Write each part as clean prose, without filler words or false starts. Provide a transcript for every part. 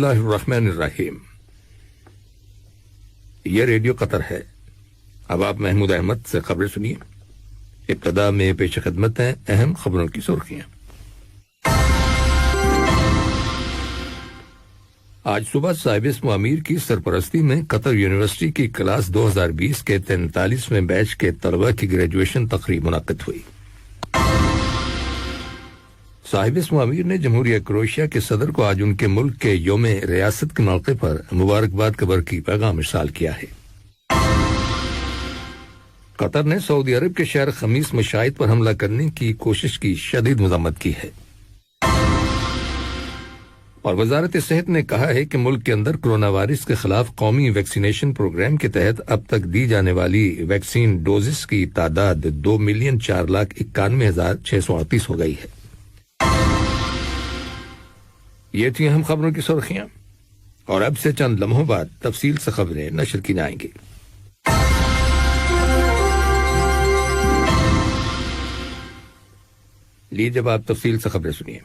اللہ الرحمن الرحیم۔ یہ ریڈیو قطر ہے۔ اب آپ محمود احمد سے خبریں سنیے۔ ابتدا میں پیش خدمت ہیں اہم خبروں کی سرخیاں۔ آج صبح صاحب اسم امیر کی سرپرستی میں قطر یونیورسٹی کی کلاس 2020 کے 43ویں بیچ کے طلبہ کی گریجویشن تقریب منعقد ہوئی۔ صاحب اسم امیر نے جمہوریہ کروشیا کے صدر کو آج ان کے ملک کے یوم ریاست کے موقع پر مبارکباد کا برقی پیغام ارسال کیا ہے۔ قطر نے سعودی عرب کے شہر خمیس مشاہد پر حملہ کرنے کی کوشش کی شدید مذمت کی ہے، اور وزارت صحت نے کہا ہے کہ ملک کے اندر کرونا وائرس کے خلاف قومی ویکسینیشن پروگرام کے تحت اب تک دی جانے والی ویکسین ڈوزز کی تعداد 2,04,91,638 ہو گئی ہے۔ یہ تھی اہم خبروں کی سرخیاں، اور اب سے چند لمحوں بعد تفصیل سے خبریں نشر کی جائیں گی۔ لیجیے جب آپ تفصیل سے خبریں سنیے۔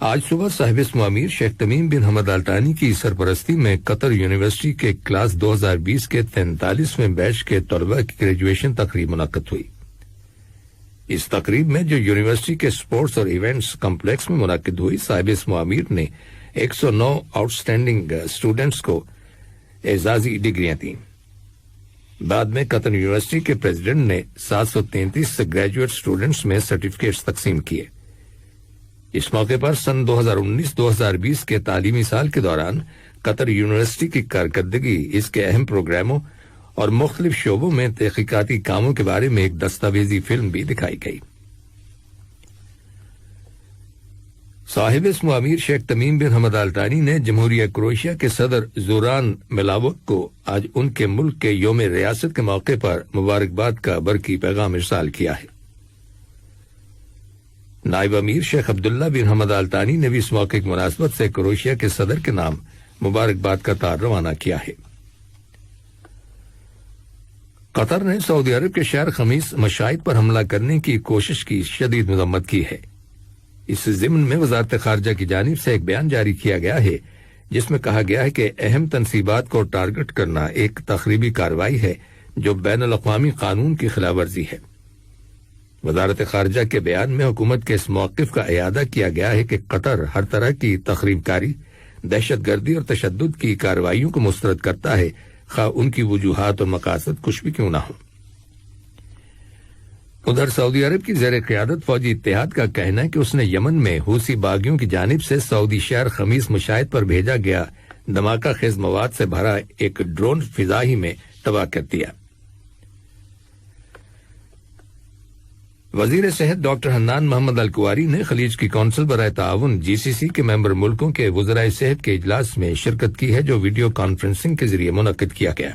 آج صبح صاحب اسم امیر شیخ تمیم بن حمد آل ثانی کی سرپرستی میں قطر یونیورسٹی کے کلاس 2020 کے 43ویں بیچ کے طلبہ کی گریجویشن تقریب منعقد ہوئی۔ اس تقریب میں جو یونیورسٹی کے سپورٹس اور ایونٹس کمپلیکس میں منعقد ہوئی، صاحب اسم امیر نے 109 آؤٹ سٹینڈنگ اسٹوڈنٹس کو اعزازی ڈگریاں دیں۔ بعد میں قطر یونیورسٹی کے پریزیڈنٹ نے 733 گریجویٹ اسٹوڈنٹس میں سرٹیفکیٹس تقسیم کیے۔ اس موقع پر سن 2019-2020 کے تعلیمی سال کے دوران قطر یونیورسٹی کی کارکردگی، اس کے اہم پروگراموں اور مختلف شعبوں میں تحقیقاتی کاموں کے بارے میں ایک دستاویزی فلم بھی دکھائی گئی۔ صاحب اسم امیر شیخ تمیم بن حمد آل ثانی نے جمہوریہ کروشیا کے صدر زوران ملاوک کو آج ان کے ملک کے یوم ریاست کے موقع پر مبارکباد کا برقی پیغام ارسال کیا ہے۔ نائب امیر شیخ عبداللہ بن حمد آل ثانی نے بھی اس موقع کی مناسبت سے کروشیا کے صدر کے نام مبارکباد کا تار روانہ کیا ہے۔ قطر نے سعودی عرب کے شہر خمیس مشاہد پر حملہ کرنے کی کوشش کی شدید مذمت کی ہے۔ اس ضمن میں وزارت خارجہ کی جانب سے ایک بیان جاری کیا گیا ہے، جس میں کہا گیا ہے کہ اہم تنصیبات کو ٹارگٹ کرنا ایک تخریبی کارروائی ہے جو بین الاقوامی قانون کی خلاف ورزی ہے۔ وزارت خارجہ کے بیان میں حکومت کے اس موقف کا اعادہ کیا گیا ہے کہ قطر ہر طرح کی تخریب کاری، دہشت گردی اور تشدد کی کارروائیوں کو مسترد کرتا ہے، خواہ ان کی وجوہات اور مقاصد کچھ بھی کیوں نہ ہوں۔ ادھر سعودی عرب کی زیر قیادت فوجی اتحاد کا کہنا ہے کہ اس نے یمن میں حوثی باغیوں کی جانب سے سعودی شہر خمیس مشاہد پر بھیجا گیا دھماکہ خیز مواد سے بھرا ایک ڈرون فضا ہی میں تباہ کر دیا۔ وزیر صحت ڈاکٹر حنان محمد الکواری نے خلیج کی کونسل برائے تعاون GCC کے ممبر ملکوں کے وزرائے صحت کے اجلاس میں شرکت کی ہے، جو ویڈیو کانفرنسنگ کے ذریعے منعقد کیا گیا۔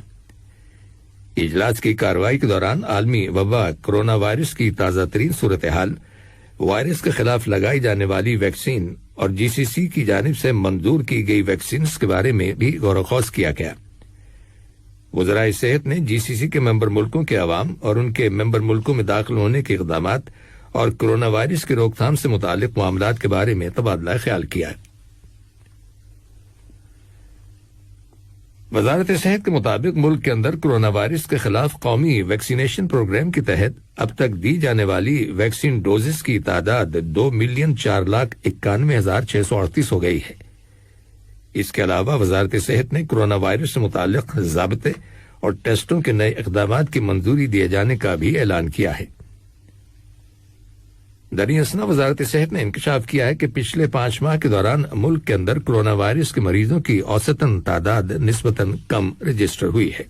اجلاس کی کارروائی کے دوران عالمی وبا کرونا وائرس کی تازہ ترین صورتحال، وائرس کے خلاف لگائی جانے والی ویکسین اور GCC کی جانب سے منظور کی گئی ویکسینز کے بارے میں بھی غور و خوض کیا گیا۔ وزرائے صحت نے GCC کے ممبر ملکوں کے عوام اور ان کے ممبر ملکوں میں داخل ہونے کے اقدامات اور کرونا وائرس کی روک تھام سے متعلق معاملات کے بارے میں تبادلہ خیال کیا۔ وزارت صحت کے مطابق ملک کے اندر کرونا وائرس کے خلاف قومی ویکسینیشن پروگرام کے تحت اب تک دی جانے والی ویکسین ڈوزز کی تعداد 2,04,91,638 ہو گئی ہے۔ اس کے علاوہ وزارت صحت نے کرونا وائرس سے متعلق ضابطے اور ٹیسٹوں کے نئے اقدامات کی منظوری دیے جانے کا بھی اعلان کیا ہے۔ دریں اثنا وزارت صحت نے انکشاف کیا ہے کہ پچھلے 5 ماہ کے دوران ملک کے اندر کرونا وائرس کے مریضوں کی اوسطاً تعداد نسبتاً کم رجسٹر ہوئی ہے۔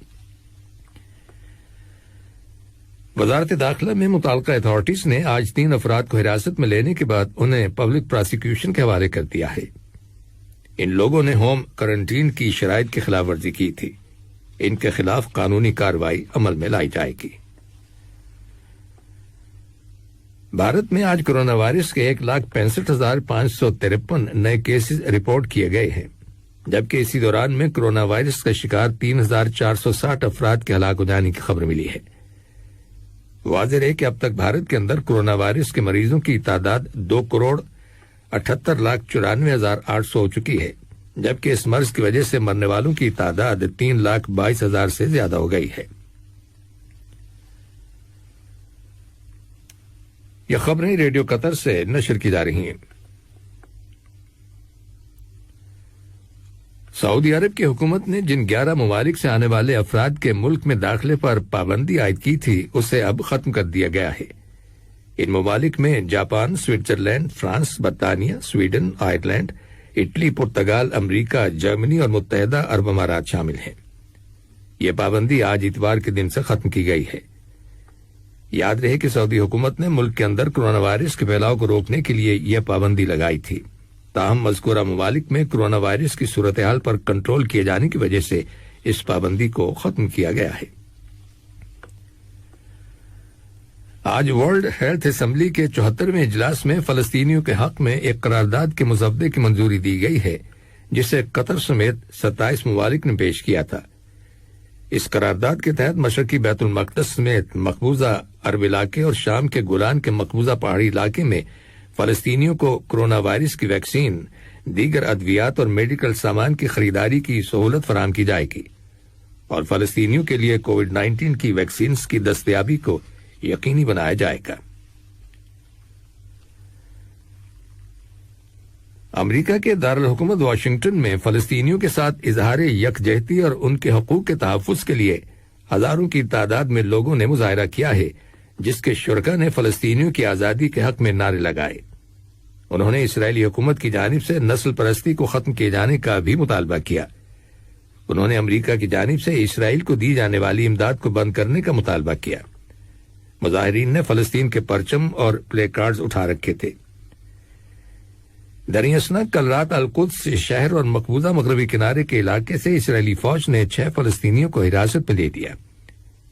وزارت داخلہ میں متعلقہ اتھارٹیز نے آج 3 افراد کو حراست میں لینے کے بعد انہیں پبلک پراسیکیوشن کے حوالے کر دیا ہے۔ ان لوگوں نے ہوم کوارنٹین کی شرائط کی خلاف ورزی کی تھی۔ ان کے خلاف قانونی کارروائی عمل میں لائی جائے گی۔ بھارت میں آج کرونا وائرس کے 1,65,553 نئے کیسز رپورٹ کیے گئے ہیں، جبکہ اسی دوران میں کرونا وائرس کا شکار 3,460 افراد کے ہلاک ہو جانے کی خبر ملی ہے۔ واضح ہے کہ اب تک بھارت کے اندر کرونا وائرس کے مریضوں کی تعداد 2,48,00,000 78,94,800 ہو چکی ہے، جبکہ اس مرض کی وجہ سے مرنے والوں کی تعداد 3,22,000 سے زیادہ ہو گئی ہے۔ یہ خبریں ریڈیو قطر سے نشر کی جا رہی ہیں۔ سعودی عرب کی حکومت نے جن 11 ممالک سے آنے والے افراد کے ملک میں داخلے پر پابندی عائد کی تھی اسے اب ختم کر دیا گیا ہے۔ ان ممالک میں جاپان، سوئٹزرلینڈ، فرانس، برطانیہ، سویڈن، آئرلینڈ، اٹلی، پرتگال، امریکہ، جرمنی اور متحدہ عرب امارات شامل ہیں۔ یہ پابندی آج اتوار کے دن سے ختم کی گئی ہے۔ یاد رہے کہ سعودی حکومت نے ملک کے اندر کورونا وائرس کے پھیلاؤ کو روکنے کے لیے یہ پابندی لگائی تھی، تاہم مذکورہ ممالک میں کورونا وائرس کی صورتحال پر کنٹرول کیے جانے کی وجہ سے اس پابندی کو ختم کیا گیا ہے۔ آج ورلڈ ہیلتھ اسمبلی کے 74ویں اجلاس میں فلسطینیوں کے حق میں ایک قرارداد کے مسودے کی منظوری دی گئی ہے، جسے قطر سمیت 27 ممالک نے پیش کیا تھا۔ اس قرارداد کے تحت مشرقی بیت المقدس سمیت مقبوضہ عرب علاقے اور شام کے گولان کے مقبوضہ پہاڑی علاقے میں فلسطینیوں کو کورونا وائرس کی ویکسین، دیگر ادویات اور میڈیکل سامان کی خریداری کی سہولت فراہم کی جائے گی، اور فلسطینیوں کے لیے کووڈ-19 کی ویکسینز کی دستیابی کو یقینی بنایا جائے گا۔ امریکہ کے دارالحکومت واشنگٹن میں فلسطینیوں کے ساتھ اظہار یکجہتی اور ان کے حقوق کے تحفظ کے لیے ہزاروں کی تعداد میں لوگوں نے مظاہرہ کیا ہے، جس کے شرکاء نے فلسطینیوں کی آزادی کے حق میں نعرے لگائے۔ انہوں نے اسرائیلی حکومت کی جانب سے نسل پرستی کو ختم کیے جانے کا بھی مطالبہ کیا۔ انہوں نے امریکہ کی جانب سے اسرائیل کو دی جانے والی امداد کو بند کرنے کا مطالبہ کیا۔ مظاہرین نے فلسطین کے پرچم اور پلے کارڈز اٹھا رکھے تھے۔ دریں کل رات القدس شہر اور مقبوضہ مغربی کنارے کے علاقے سے اسرائیلی فوج نے 6 فلسطینیوں کو حراست میں لے دیا۔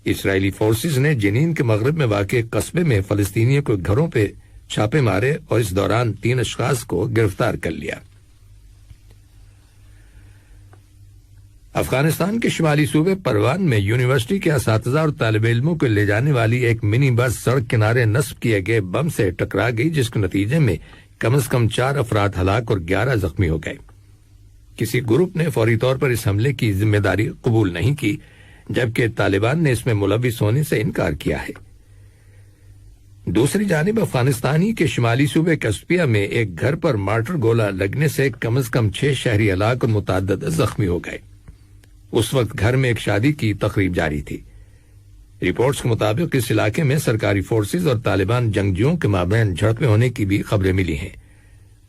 اسرائیلی فورسز نے جنین کے مغرب میں واقع قصبے میں فلسطینیوں کے گھروں پہ چھاپے مارے اور اس دوران 3 اشخاص کو گرفتار کر لیا۔ افغانستان کے شمالی صوبے پروان میں یونیورسٹی کے اساتذہ اور طالب علموں کو لے جانے والی ایک منی بس سڑک کنارے نصب کیے گئے بم سے ٹکرا گئی، جس کے نتیجے میں کم از کم 4 افراد ہلاک اور 11 زخمی ہو گئے۔ کسی گروپ نے فوری طور پر اس حملے کی ذمہ داری قبول نہیں کی، جبکہ طالبان نے اس میں ملوث ہونے سے انکار کیا ہے۔ دوسری جانب افغانستانی کے شمالی صوبے کسپیہ میں ایک گھر پر مارٹر گولہ لگنے سے کم از کم 6 شہری ہلاک اور متعدد زخمی ہو گئے۔ اس وقت گھر میں ایک شادی کی تقریب جاری تھی۔ رپورٹس کے مطابق اس علاقے میں سرکاری فورسز اور طالبان جنگجوؤں کے مابین جھڑپیں ہونے کی بھی خبریں ملی ہیں۔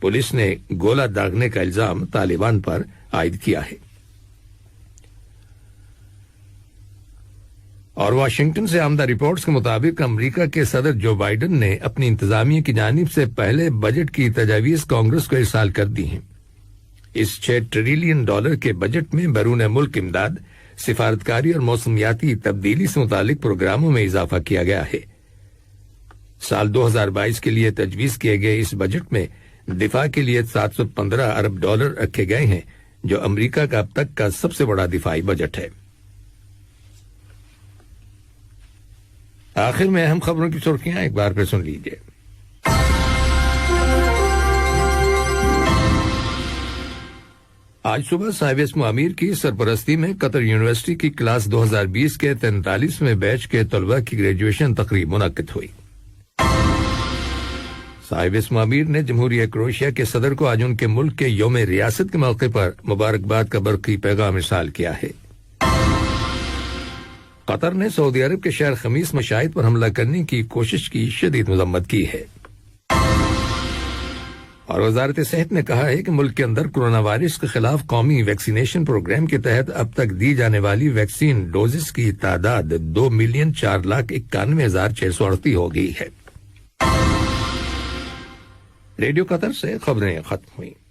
پولیس نے گولہ داغنے کا الزام طالبان پر عائد کیا ہے۔ اور واشنگٹن سے آمدہ رپورٹس کے مطابق امریکہ کے صدر جو بائیڈن نے اپنی انتظامیہ کی جانب سے پہلے بجٹ کی تجاویز کانگریس کو ارسال کر دی ہیں۔ اس $6 ٹریلین کے بجٹ میں بیرون ملک امداد، سفارتکاری اور موسمیاتی تبدیلی سے متعلق پروگراموں میں اضافہ کیا گیا ہے۔ سال 2022 کے لیے تجویز کیے گئے اس بجٹ میں دفاع کے لیے $715 ارب رکھے گئے ہیں، جو امریکہ کا اب تک کا سب سے بڑا دفاعی بجٹ ہے۔ آخر میں اہم خبروں کی سرخیاں ایک بار پھر سن لیجیے۔ آج صبح صاحب اسم امیر کی سرپرستی میں قطر یونیورسٹی کی کلاس 2020 کے 43ویں بیچ کے طلباء کی گریجویشن تقریب منعقد ہوئی۔ صاحب اسم امیر نے جمہوریہ کروشیا کے صدر کو آج ان کے ملک کے یوم ریاست کے موقع پر مبارکباد کا برقی پیغام ارسال کیا ہے۔ قطر نے سعودی عرب کے شہر خمیس مشاہد پر حملہ کرنے کی کوشش کی شدید مذمت کی ہے۔ اور وزارت صحت نے کہا ہے کہ ملک کے اندر کورونا وائرس کے خلاف قومی ویکسینیشن پروگرام کے تحت اب تک دی جانے والی ویکسین ڈوزز کی تعداد 2,04,91,638 ہو گئی ہے۔ ریڈیو قطر سے خبریں ختم ہوئیں۔